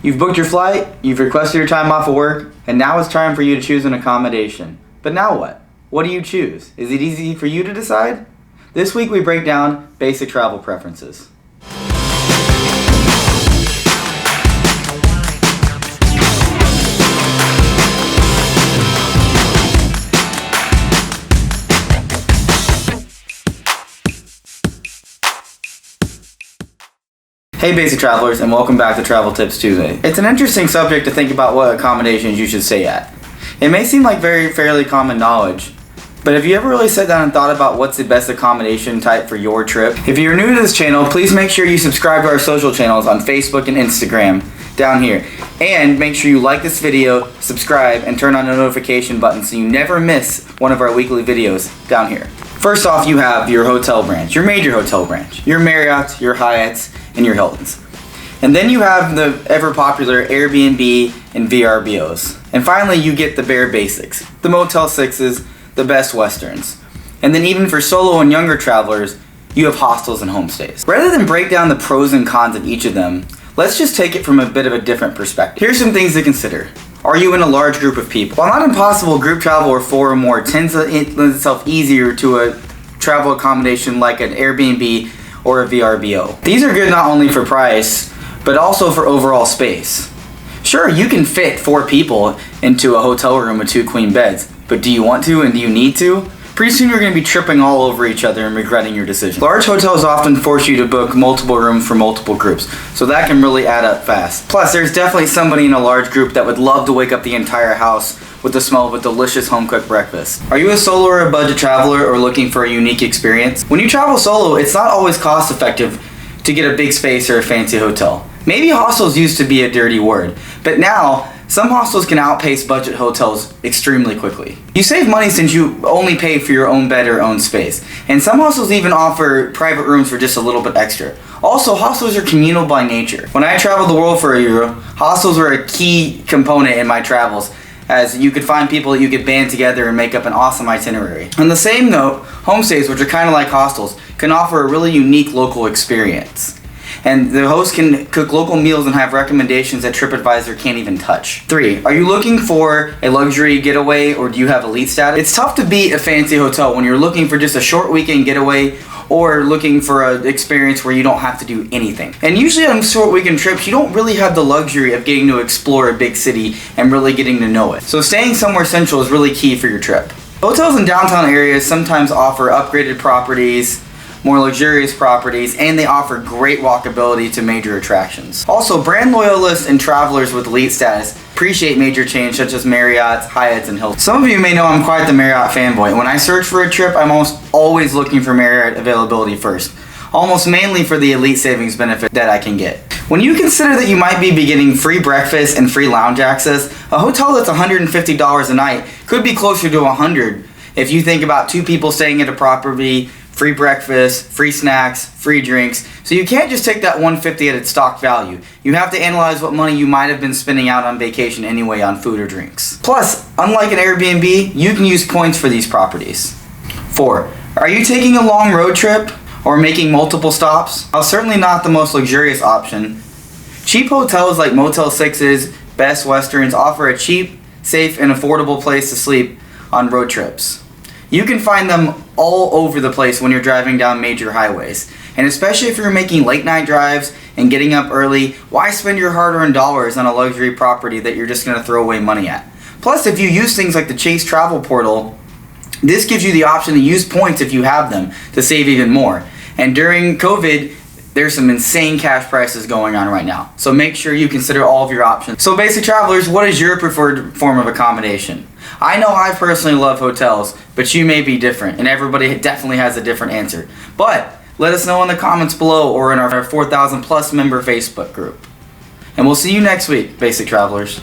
You've booked your flight, you've requested your time off of work, and now it's time for you to choose an accommodation. But now what? What do you choose? Is it easy for you to decide? This week we break down basic travel preferences. Hey basic travelers, and welcome back to Travel Tips Tuesday. It's an interesting subject to think about what accommodations you should stay at. It may seem like fairly common knowledge, but have you ever really sat down and thought about what's the best accommodation type for your trip? If you're new to this channel, please make sure you subscribe to our social channels on Facebook and Instagram down here. And make sure you like this video, subscribe, and turn on the notification button so you never miss one of our weekly videos down here. First off, you have your hotel branch, your major hotel branch, your Marriott's, your Hyatt's, and your Hilton's. And then you have the ever popular Airbnb and VRBOs. And finally, you get the bare basics, the Motel 6s, the Best Westerns. And then even for solo and younger travelers, you have hostels and homestays. Rather than break down the pros and cons of each of them, let's just take it from a bit of a different perspective. Here's some things to consider. Are you in a large group of people? While not impossible, group travel or four or more tends to lend itself easier to a travel accommodation like an Airbnb or a VRBO. These are good not only for price, but also for overall space. Sure, you can fit 4 people into a hotel room with 2 queen beds, but do you want to and do you need to? Pretty soon you're going to be tripping all over each other and regretting your decision. Large hotels often force you to book multiple rooms for multiple groups, so that can really add up fast. Plus, there's definitely somebody in a large group that would love to wake up the entire house with the smell of a delicious home-cooked breakfast. Are you a solo or a budget traveler or looking for a unique experience? When you travel solo, it's not always cost-effective to get a big space or a fancy hotel. Maybe hostels used to be a dirty word, but now some hostels can outpace budget hotels extremely quickly. You save money since you only pay for your own bed or own space, and some hostels even offer private rooms for just a little bit extra. Also, hostels are communal by nature. When I traveled the world for a year, hostels were a key component in my travels, as you could find people that you could band together and make up an awesome itinerary. On the same note, homestays, which are kind of like hostels, can offer a really unique local experience. And the host can cook local meals and have recommendations that TripAdvisor can't even touch. 3, are you looking for a luxury getaway or do you have elite status? It's tough to beat a fancy hotel when you're looking for just a short weekend getaway or looking for an experience where you don't have to do anything. And usually on short weekend trips, you don't really have the luxury of getting to explore a big city and really getting to know it. So staying somewhere central is really key for your trip. Hotels in downtown areas sometimes offer upgraded properties, more luxurious properties, and they offer great walkability to major attractions. Also, brand loyalists and travelers with elite status appreciate major chains such as Marriott's, Hyatt's, and Hilton's. Some of you may know I'm quite the Marriott fanboy. When I search for a trip, I'm almost always looking for Marriott availability first, almost mainly for the elite savings benefit that I can get. When you consider that you might be getting free breakfast and free lounge access, a hotel that's $150 a night could be closer to $100 if you think about 2 people staying at a property, free breakfast, free snacks, free drinks. So you can't just take that $150 at its stock value. You have to analyze what money you might have been spending out on vacation anyway on food or drinks. Plus, unlike an Airbnb, you can use points for these properties. 4, are you taking a long road trip or making multiple stops? While certainly not the most luxurious option, cheap hotels like Motel 6s, Best Westerns offer a cheap, safe, and affordable place to sleep on road trips. You can find them all over the place when you're driving down major highways. And especially if you're making late night drives and getting up early, why spend your hard-earned dollars on a luxury property that you're just going to throw away money at? Plus, if you use things like the Chase Travel Portal, this gives you the option to use points if you have them to save even more. And during COVID, there's some insane cash prices going on right now. So make sure you consider all of your options. So basic travelers, what is your preferred form of accommodation? I know I personally love hotels, but you may be different, and everybody definitely has a different answer. But let us know in the comments below or in our 4,000 plus member Facebook group. And we'll see you next week, basic travelers.